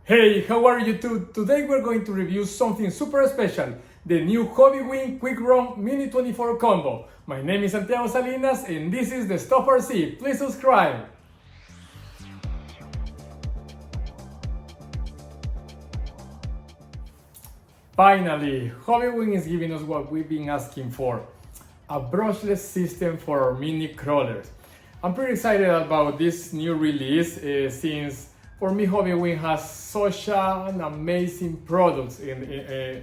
Hey, how are you too? Today we're going to review something super special, the new Hobbywing QuicRun Mini 24 combo. My name is Santiago Salinas and this is the Stuff RC. Please subscribe. Finally, Hobbywing is giving us what we've been asking for, a brushless system for our mini crawlers. I'm pretty excited about this new release since for me Hobbywing has such an amazing products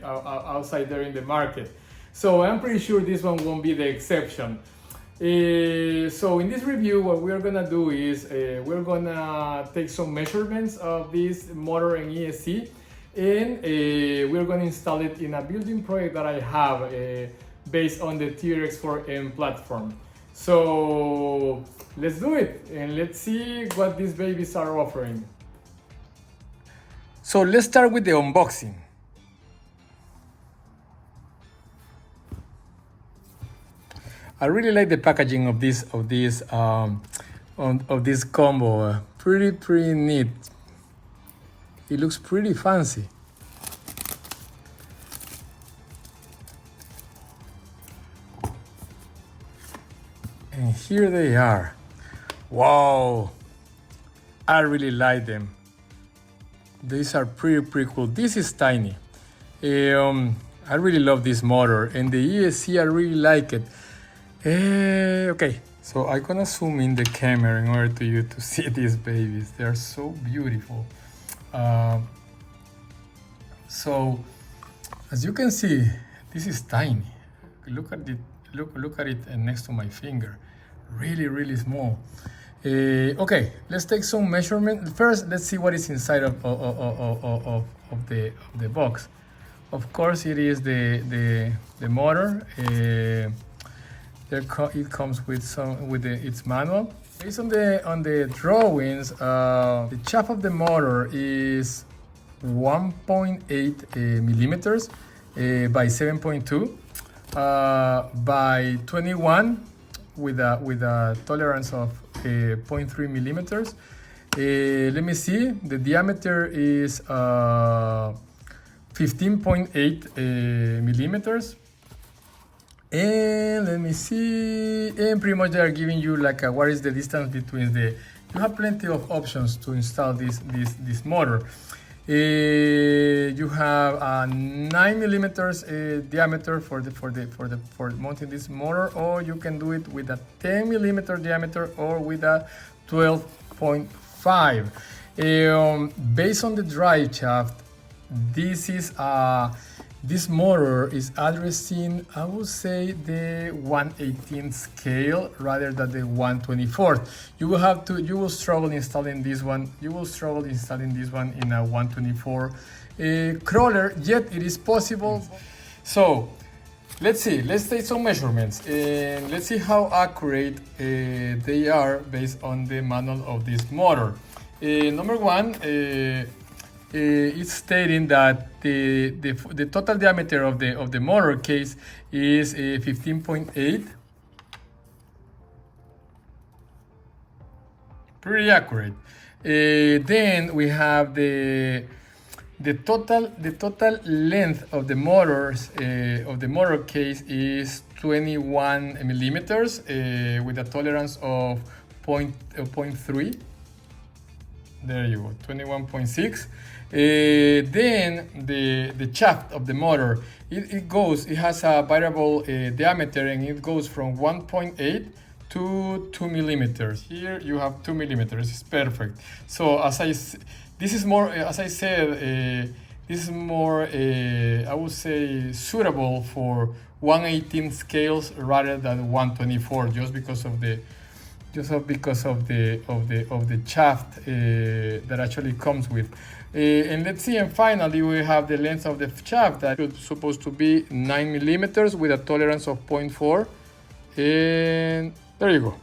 outside there in the market. So I'm pretty sure this one won't be the exception. So in this review what we're gonna do is we're gonna take some measurements of this motor and ESC, and we're going to install it in a building project that I have based on the TRX4M platform. So let's do it and let's see what these babies are offering. So let's start with the unboxing. I really like the packaging of this combo. Pretty neat. It looks pretty fancy. And here they are. Wow, I really like them. These are pretty cool. This is tiny. I really love this motor, and the ESC I really like it. Okay, so I'm gonna zoom in the camera in order to you to see these babies. They are so beautiful. So as you can see, this is tiny. Look at it. Look at it next to my finger. Really small. Okay, let's take some measurement. First, let's see what is inside of the box. Of course, it is the motor. It comes with its manual. Based on the drawings, the shaft of the motor is 1.8 millimeters by 7.2 by 21 with a tolerance of 0.3 millimeters. Let me see. The diameter is 15.8 millimeters. And let me see, and pretty much they are giving you like what is the distance between the. You have plenty of options to install this motor. You have a 9 millimeters diameter for mounting this motor, or you can do it with a 10 millimeter diameter or with a 12.5. Based on the drive shaft, this motor is addressing, I would say, the 1/18 scale rather than the 1/24. You will struggle installing this one. You will struggle installing this one in a 1/24 crawler. Yet it is possible. So let's see. Let's take some measurements and let's see how accurate they are based on the manual of this motor. Number one. It's stating that the total diameter of the motor case is 15.8. Pretty accurate. Then we have the total length of the motors of the motor case is 21 millimeters with a tolerance of 0.3. There you go, 21.6. Then the shaft of the motor, it has a variable diameter, and it goes from 1.8 to 2 millimeters. Here you have 2 millimeters. It's perfect. So this is more, as I said, this is more, I would say, suitable for 1/18 scales rather than 1/24, just because of the shaft that actually comes with. And let's see, and finally we have the length of the shaft that is supposed to be 9 millimeters with a tolerance of 0.4. And there you go,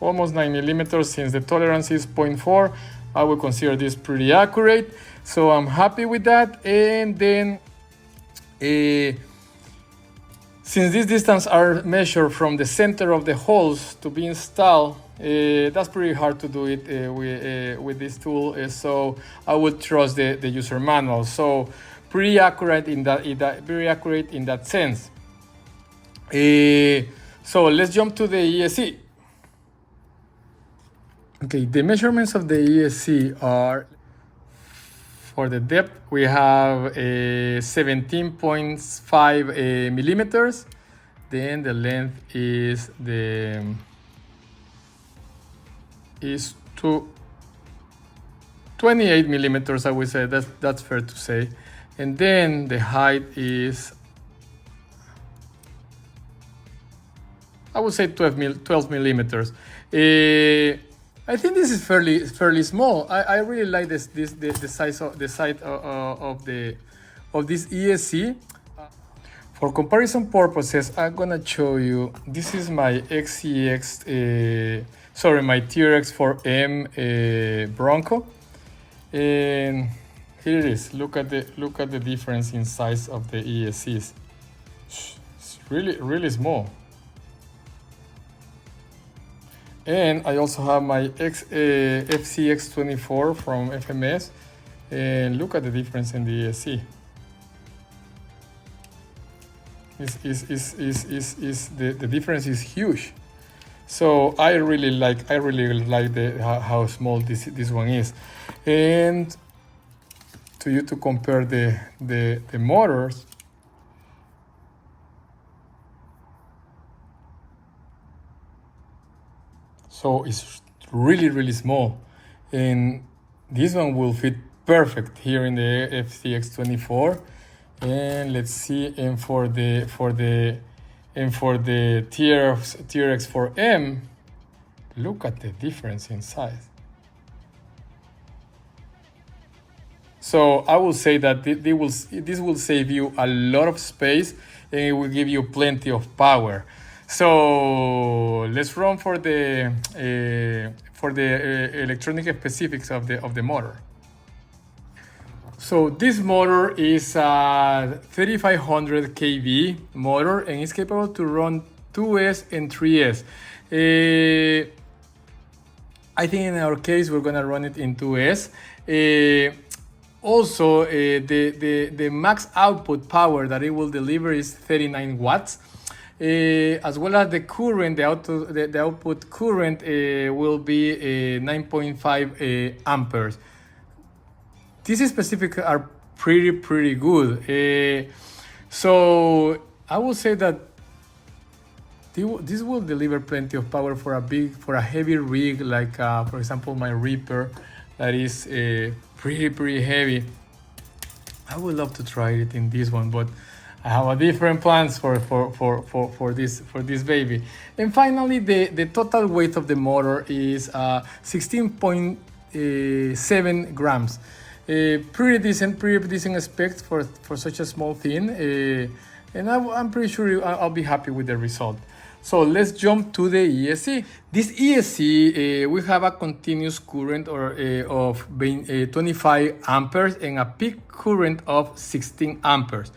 almost 9 millimeters. Since the tolerance is 0.4, I would consider this pretty accurate. So I'm happy with that. And then since these distances are measured from the center of the holes to be installed That's pretty hard to do it with this tool, so I would trust the user manual. So pretty accurate in that sense. So let's jump to the ESC. Okay, the measurements of the ESC are, for the depth, we have 17.5 millimeters. Then the length is 28 millimeters, I would say. That's fair to say. And then the height is, I would say 12 millimeters. I think this is fairly small. I really like the size of this ESC. For comparison purposes, I'm gonna show you. This is my my TRX4M Bronco, and here it is. Look at the difference in size of the ESCs. It's really small. And I also have my FCX24 from FMS, and look at the difference in the ESC. The difference is huge. So I really like how small this one is. And to compare the motors, so it's really small, and this one will fit perfect here in the FCX24. And let's see, and for the TRX4M, look at the difference in size. So I will say that this will save you a lot of space, and it will give you plenty of power. So let's run for the electronic specifics of the motor. So this motor is a 3500 kV motor, and it's capable to run 2S and 3S. I think in our case we're gonna run it in 2S. Also, the max output power that it will deliver is 39 watts. As well as the current, the output current will be 9.5 amperes. These specifics are pretty good. So I will say that this will deliver plenty of power for a heavy rig, like for example my Reaper, that is pretty heavy. I would love to try it in this one, but I have a different plans for this baby. And finally, the total weight of the motor is 16.7 grams. Pretty decent specs for such a small thing, and I'm pretty sure I'll be happy with the result. So let's jump to the ESC. This ESC, we have a continuous current of 25 amperes and a peak current of 16 amperes.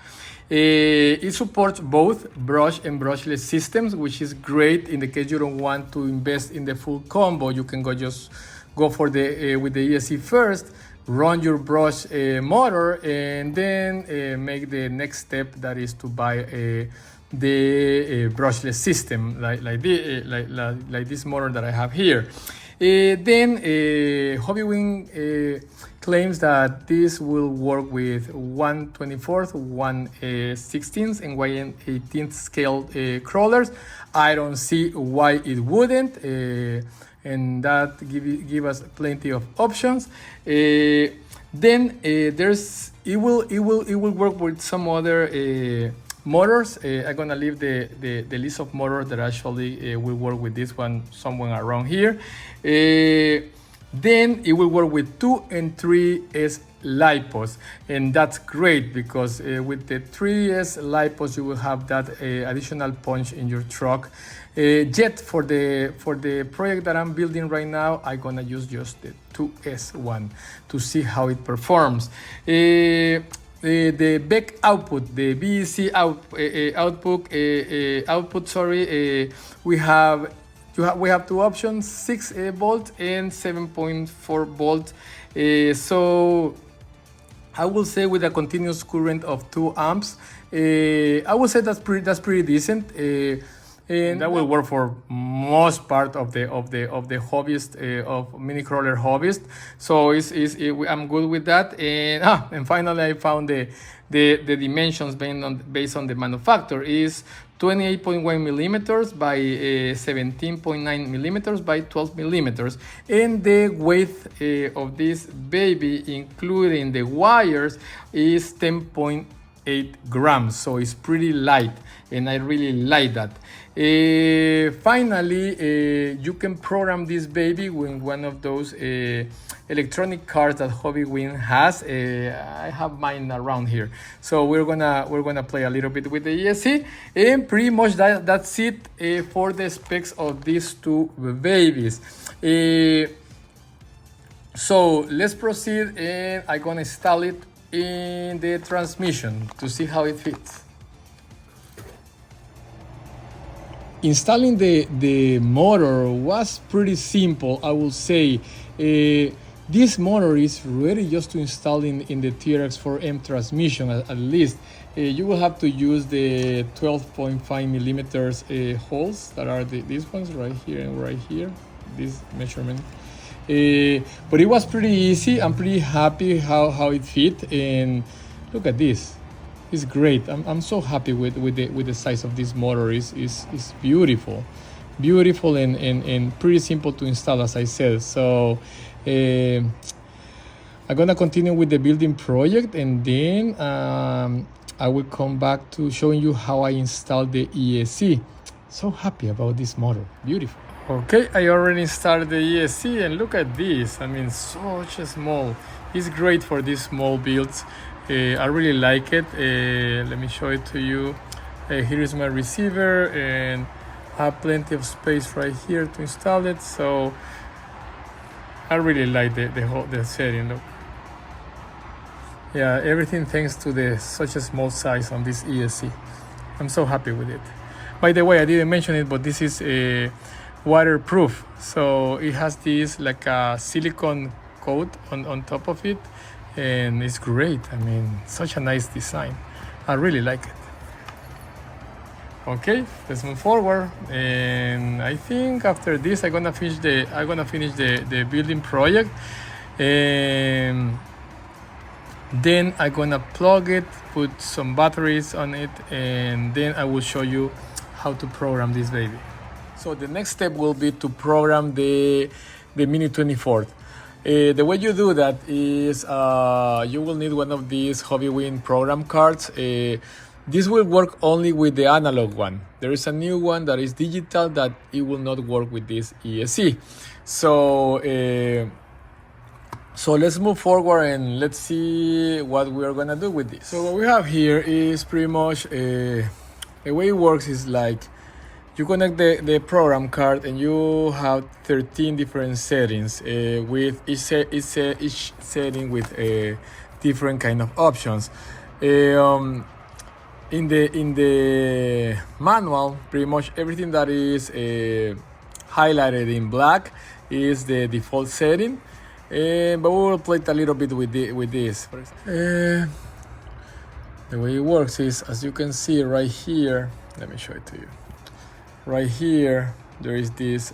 It supports both brush and brushless systems, which is great in the case you don't want to invest in the full combo. You can just go for with the ESC first, run your brush motor, and then make the next step, that is to buy the brushless system like this motor that I have here. Then Hobbywing claims that this will work with 1/24, 1/16, and 1/18 scale crawlers. I don't see why it wouldn't. And that give us plenty of options. Then it will work with some other motors. I'm gonna leave the list of motors that actually will work with this one somewhere around here. Then it will work with 2 and 3S LiPos, and that's great because with the 3S LiPos you will have that additional punch in your truck. Yet for the project that I'm building right now, I'm gonna use just the 2S one to see how it performs. The BEC output, the BEC output, we have we have two options, 6 volt and 7.4 volt. So I will say with a continuous current of 2 amps, I will say that's pretty decent. And that will work for most part of the hobbyist, of mini crawler hobbyist. So I'm good with that. And finally I found the dimensions based on the manufacturer is 28.1 millimeters by 17.9 millimeters by 12 millimeters, and the weight of this baby, including the wires, is 10.8 grams. So it's pretty light, and I really like that. Finally, you can program this baby with one of those electronic cards that Hobbywing has. I have mine around here, so we're gonna play a little bit with the ESC, and pretty much that's it for the specs of these two babies. So let's proceed, and I'm gonna install it in the transmission to see how it fits. Installing the motor was pretty simple, I will say. This motor is ready just to install in the TRX4M transmission, at least. You will have to use the 12.5 millimeters holes that are these ones right here and right here, this measurement. But it was pretty easy. I'm pretty happy how it fit, and look at this. It's great. I'm so happy with the size of this motor. It's beautiful, and pretty simple to install, as I said. So I'm gonna continue with the building project, and then I will come back to showing you how I installed the ESC. So happy about this motor. Beautiful. Okay, I already installed the ESC, and look at this. I mean, such a small. It's great for these small builds. I really like it. Let me show it to you. Here is my receiver, and I have plenty of space right here to install it. So I really like the setting. Look. Yeah, everything thanks to such a small size on this ESC. I'm so happy with it. By the way, I didn't mention it, but this is waterproof. So it has this like a silicone coat on top of it. And it's great. I mean, such a nice design. I really like it. Okay, let's move forward. And I think after this, I'm gonna finish the building project, and then I'm gonna plug it, put some batteries on it, and then I will show you how to program this baby. So the next step will be to program the Mini 24. The way you do that is you will need one of these Hobbywing program cards. This will work only with the analog one. There is a new one that is digital that it will not work with this ESC. So let's move forward and let's see what we are gonna do with this. So what we have here is pretty much the way it works is like you connect the program card, and you have 13 different settings with each setting with a different kind of options. In the manual, pretty much everything that is highlighted in black is the default setting, but we will play it a little bit with this. The way it works is, as you can see right here, let me show it to you. Right here there is this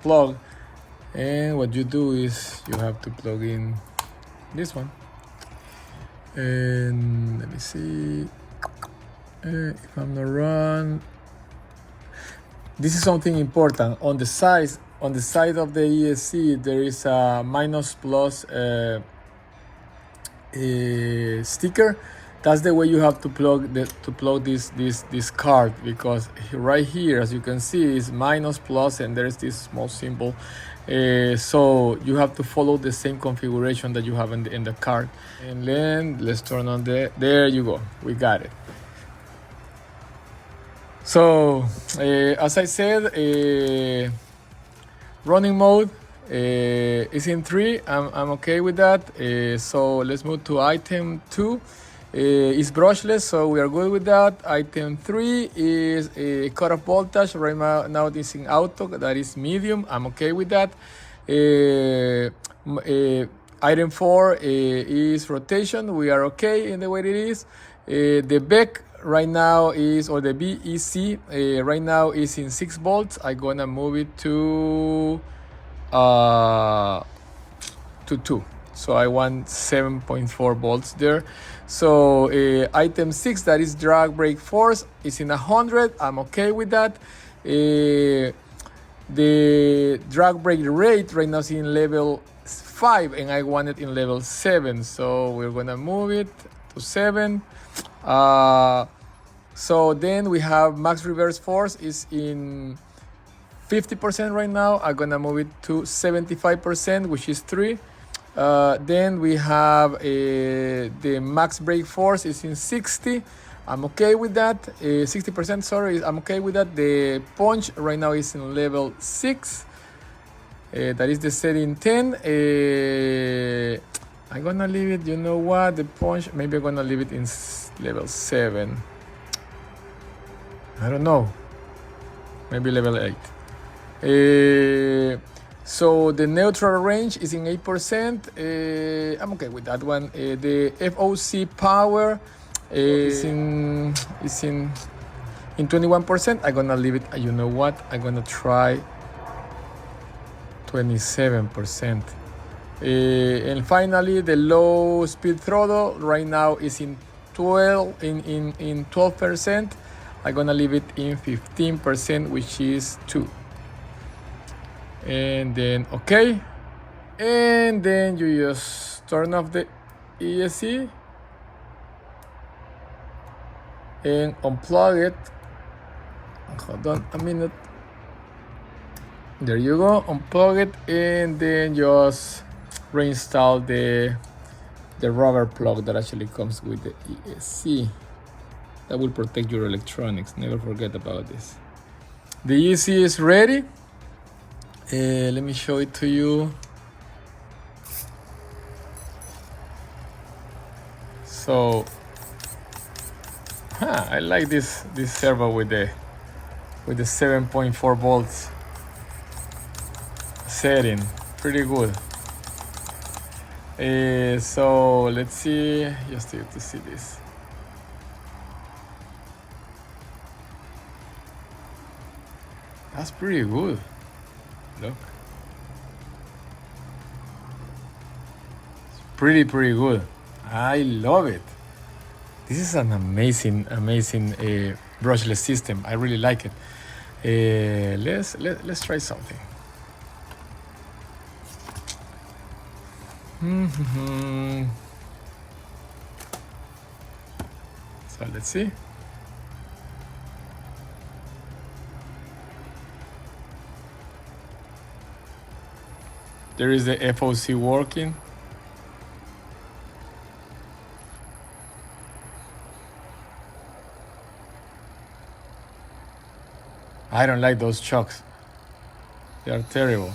plug, and what you do is you have to plug in this one, and let me see if I'm not wrong. This is something important. On the side of the ESC there is a minus plus sticker. That's the way you have to plug this card, because right here, as you can see, is minus plus, and there's this small symbol. So you have to follow the same configuration that you have in the card. And then let's turn on there you go. We got it. So as I said, running mode is in 3. I'm okay with that. So let's move to item 2. It's brushless, so we are good with that. Item 3 is a cutoff voltage. Right now it's in auto, that is medium. I'm okay with that. Item 4 is rotation. We are okay in the way it is. The BEC right now is, or the BEC right now is in 6 volts. I'm gonna move it to 2. So I want 7.4 volts there. So item 6, that is drag brake force, is in 100. I'm okay with that. The drag brake rate right now is in level 5, and I want it in level 7. So we're gonna move it to 7. So then we have max reverse force is in 50% right now. I'm gonna move it to 75%, which is 3. Then we have the max brake force is in 60. I'm okay with that. 60%, sorry, I'm okay with that. The punch right now is in level 6. That is the setting 10. I'm gonna leave it, you know what, the punch, maybe I'm gonna leave it in level 7. I don't know, maybe level 8. So the neutral range is in 8%. I'm okay with that one. The FOC power is in 21%. I'm gonna leave it. You know what? I'm gonna try 27%. And finally, the low speed throttle right now is in 12%. I'm gonna leave it in 15%, which is 2. And then okay, and then you just turn off the ESC and unplug it. Hold on a minute. There you go, unplug it, and then just reinstall the rubber plug that actually comes with the ESC. That will protect your electronics. Never forget about this. The ESC is ready. Let me show it to you. So, I like this servo with the 7.4 volts setting. Pretty good. So let's see, just to see this. That's pretty good. Look, it's pretty good. I love it. This is an amazing brushless system. I really like it. Let's try something. So let's see. There is the FOC working. I don't like those shocks. They are terrible.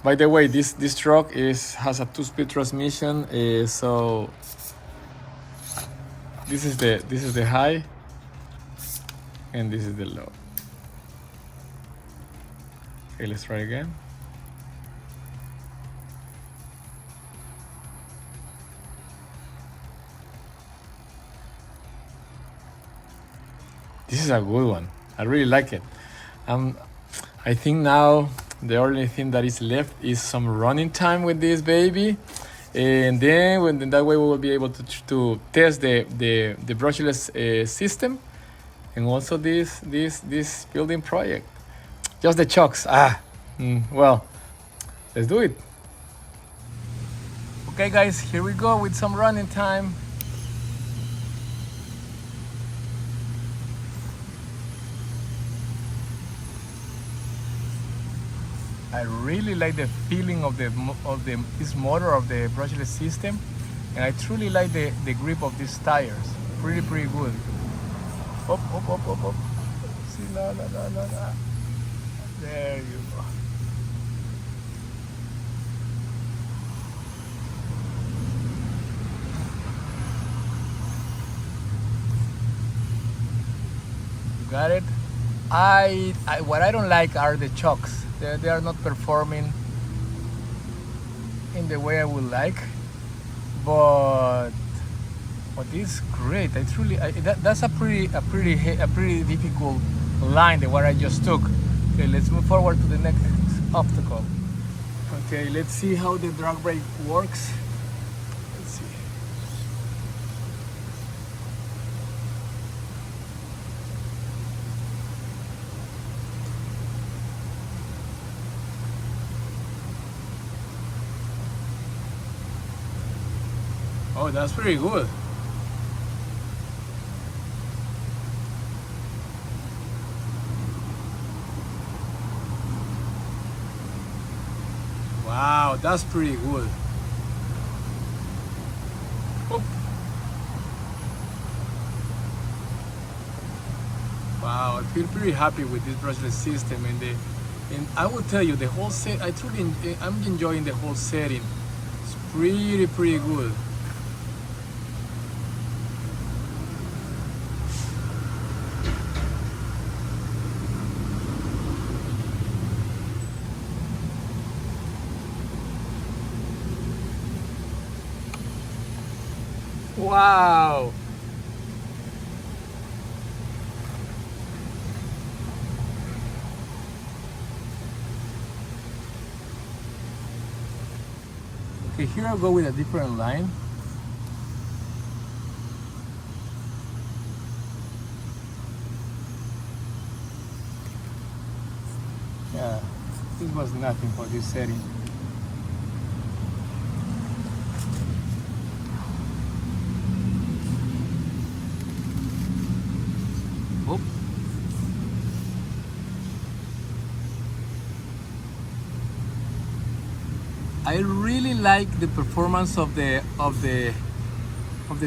By the way, this truck has a 2-speed transmission. So this is the high, and this is the low. Okay, let's try again. This is a good one. I really like it. I think now the only thing that is left is some running time with this baby, and then that way we will be able to test the brushless system, and also this building project. Just the chocks. Well, let's do it. Okay, guys, here we go with some running time. I really like the feeling of this motor of the brushless system, and I truly like the grip of these tires. Pretty good. Up. See, la. There you go. got it. What I don't like are the chocks. They are not performing in the way I would like, but this is great. That's a pretty difficult line, the one I just took. Okay, let's move forward to the next obstacle. Okay, let's see how the drag brake works. Let's see. Oh, that's pretty good. Wow, that's pretty good. Oop. Wow, I feel pretty happy with this brushless system, and I will tell you, the whole set. I'm enjoying the whole setting. It's pretty good. Wow. Okay, here I'll go with a different line. Yeah, this was nothing for this setting. Oop. I really like the performance of the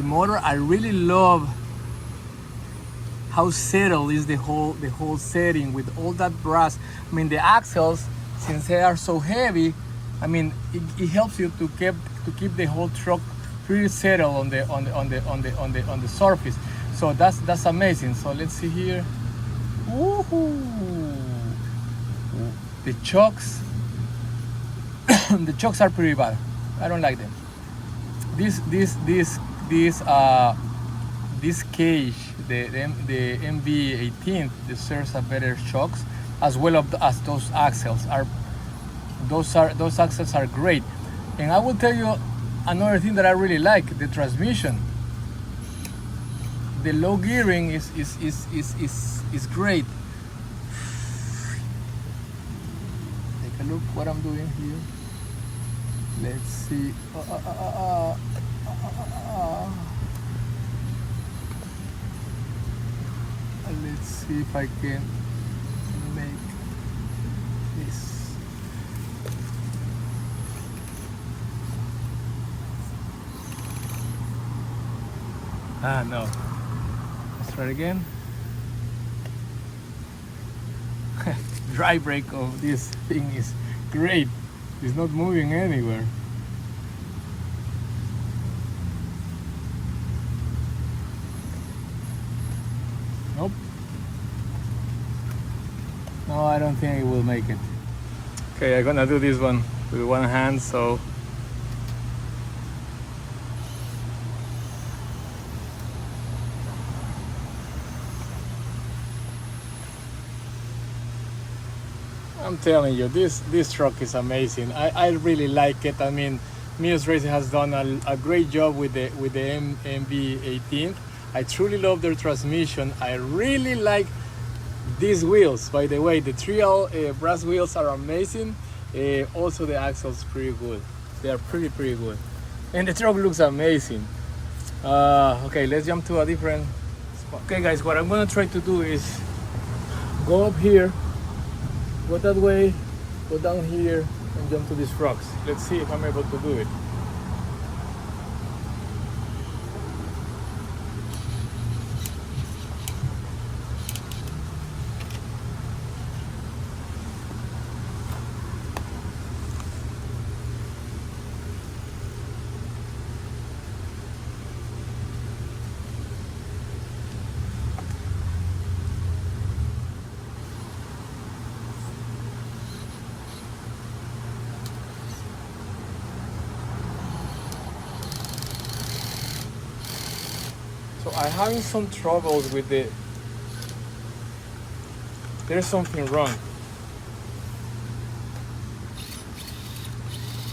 motor. I really love how settled is the whole setting with all that brass. I mean, the axles, since they are so heavy, I mean, it helps you to keep the whole truck pretty settled on the surface. So that's amazing. So let's see here. Woohoo! The chocks. The chocks are pretty bad. I don't like them. This cage, the MB18, deserves a better shocks, as well as those axles are. Those axles are great. And I will tell you another thing that I really like: the transmission. The low gearing is great. Take a look what I'm doing here. Let's see. Let's see if I can make this. No. Let's try it again. Dry brake of this thing is great. It's not moving anywhere. Nope. No, I don't think it will make it. Okay, I'm gonna do this one with one hand, so I'm telling you, this truck is amazing. I really like it. I mean, Mios Racing has done a great job with the MB18. I truly love their transmission. I really like these wheels. By the way, the trial brass wheels are amazing. Also, the axles pretty good. They are pretty good, and the truck looks amazing. Okay, let's jump to a different spot. Okay, guys, what I'm gonna try to do is go up here. Go that way, go down here, and jump to these rocks. Let's see if I'm able to do it. So I'm having some troubles with the, there's something wrong.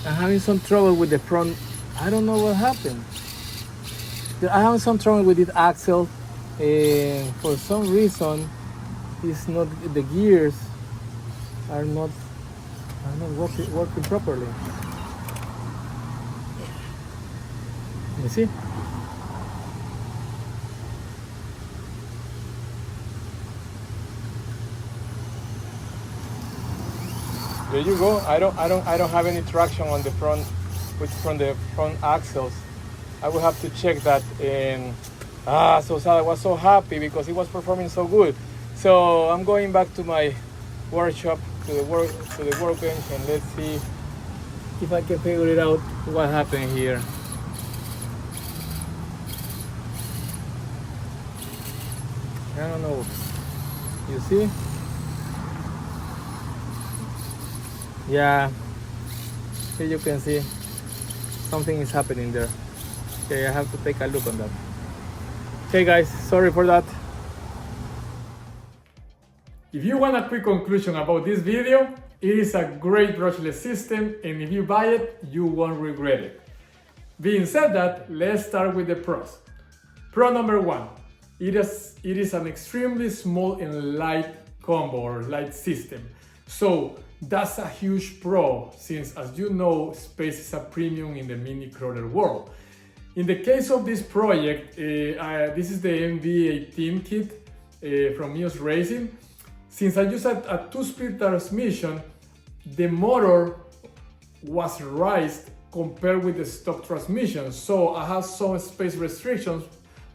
I'm having some trouble with the front. I don't know what happened. I'm having some trouble with this axle, and for some reason, it's not, the gears are not working properly. You see? There you go. I don't have any traction on the front, from the front axles. I will have to check that. And so sad. I was so happy because it was performing so good. So I'm going back to my workshop, to the workbench, and let's see if I can figure it out what happened here. I don't know. You see? Yeah, here you can see something is happening there. Okay, I have to take a look on that. Okay guys, sorry for that. If you want a quick conclusion about this video, it is a great brushless system, and if you buy it, you won't regret it. Being said that, let's start with the pros. Pro number one, it is an extremely small and light combo or light system. So that's a huge pro, since as you know, space is a premium in the mini crawler world. In the case of this project, this is the MV18 kit from EOS Racing. Since I use a 2-speed transmission, the motor was raised compared with the stock transmission. So I have some space restrictions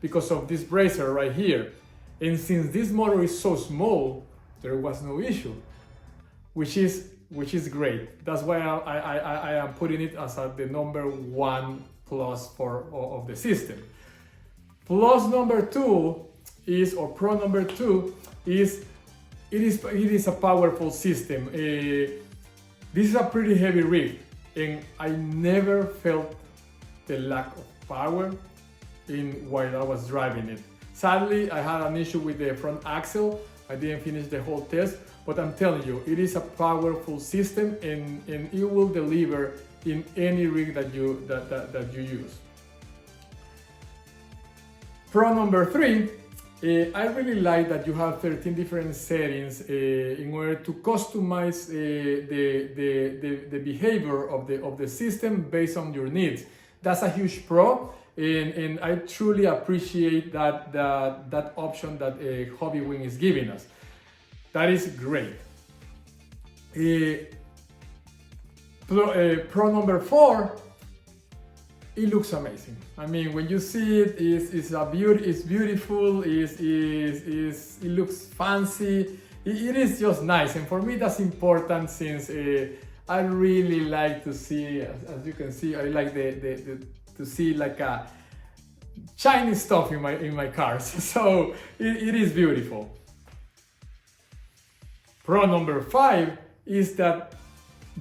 because of this bracer right here. And since this motor is so small, there was no issue. Which is great. That's why I am putting it as the number one plus of the system. Plus number two is, or pro number two is, it is a powerful system. This is a pretty heavy rig, and I never felt the lack of power while I was driving it. Sadly, I had an issue with the front axle. I didn't finish the whole test, but I'm telling you, it is a powerful system, and it will deliver in any rig that you use. Pro number three, I really like that you have 13 different settings in order to customize the behavior of the system based on your needs. That's a huge pro, and I truly appreciate that option that Hobbywing is giving us. That is great. Pro number four, it looks amazing. I mean, when you see it, it's beautiful. It looks fancy. It is just nice, and for me that's important, since I really like to see, as you can see, I like to see like a shiny stuff in my cars. So it is beautiful. Pro number five is that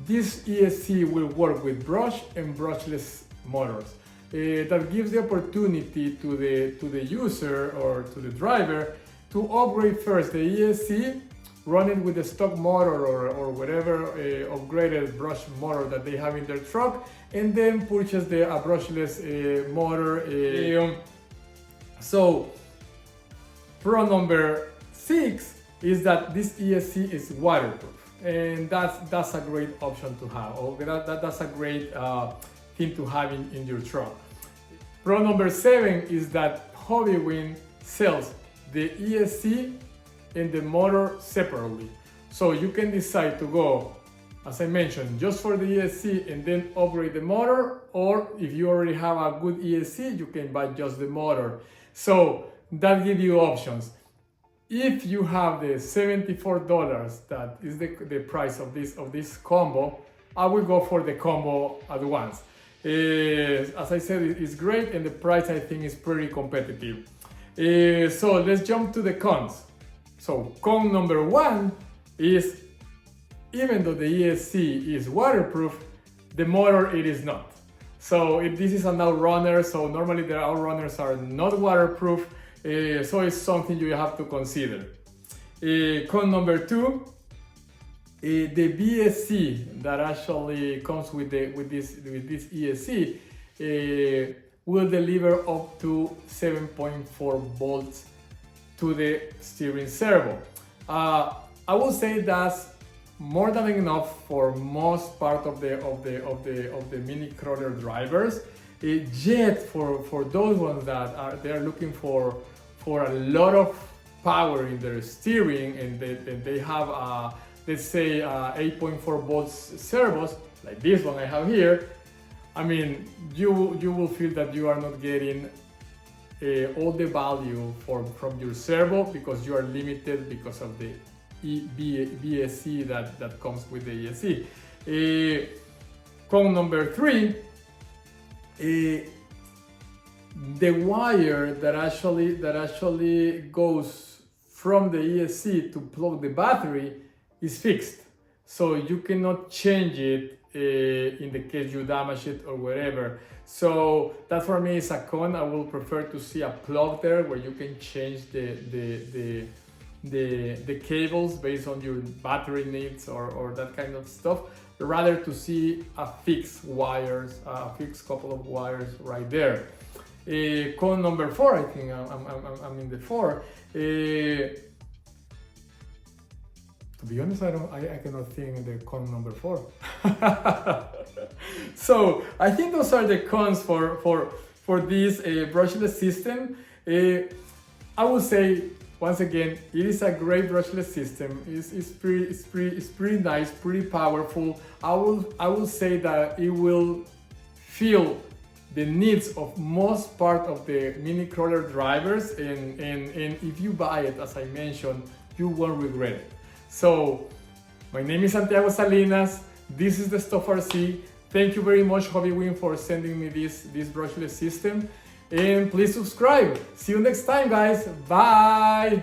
this ESC will work with brush and brushless motors. That gives the opportunity to the user or to the driver to upgrade first the ESC, run it with the stock motor or whatever upgraded brush motor that they have in their truck, and then purchase a brushless motor. So pro number six is that this ESC is waterproof, and that's a great option to have. That's a great thing to have in your truck. Pro number seven is that Hobbywing sells the ESC and the motor separately. So you can decide to go, as I mentioned, just for the ESC and then upgrade the motor, or if you already have a good ESC, you can buy just the motor. So that gives you options. If you have the $74, that is the price of this combo, I will go for the combo at once. As I said, it's great, and the price I think is pretty competitive. So let's jump to the cons. So con number one is, even though the ESC is waterproof, the motor it is not. So this is an outrunner, so normally the outrunners are not waterproof, so it's something you have to consider. Con number 2, the BSC that actually comes with this ESC will deliver up to 7.4 volts to the steering servo. I will say that's more than enough for most part of the mini crawler drivers. Yet for those ones that are looking for a lot of power in their steering, and they have let's say 8.4 volts servos like this one I have here, I mean, you will feel that you are not getting all the value from your servo, because you are limited because of the BSC that comes with the ESC. Con number 3, the wire that actually goes from the ESC to plug the battery is fixed, so you cannot change it in the case you damage it or whatever. So that for me is a con. I will prefer to see a plug there where you can change the cables based on your battery needs or that kind of stuff, rather to see a fixed couple of wires right there. Con number 4, I think I'm in the 4. To be honest, I cannot think the con number 4. So I think those are the cons for this brushless system. I would say, once again, it is a great brushless system. It's pretty nice, pretty powerful. I will say that it will fill the needs of most part of the mini crawler drivers, and if you buy it, as I mentioned, you won't regret it. So my name is Santiago Salinas. This is the Stuff RC. Thank you very much, Hobbywing, for sending me this brushless system. And please subscribe. See you next time, guys. Bye.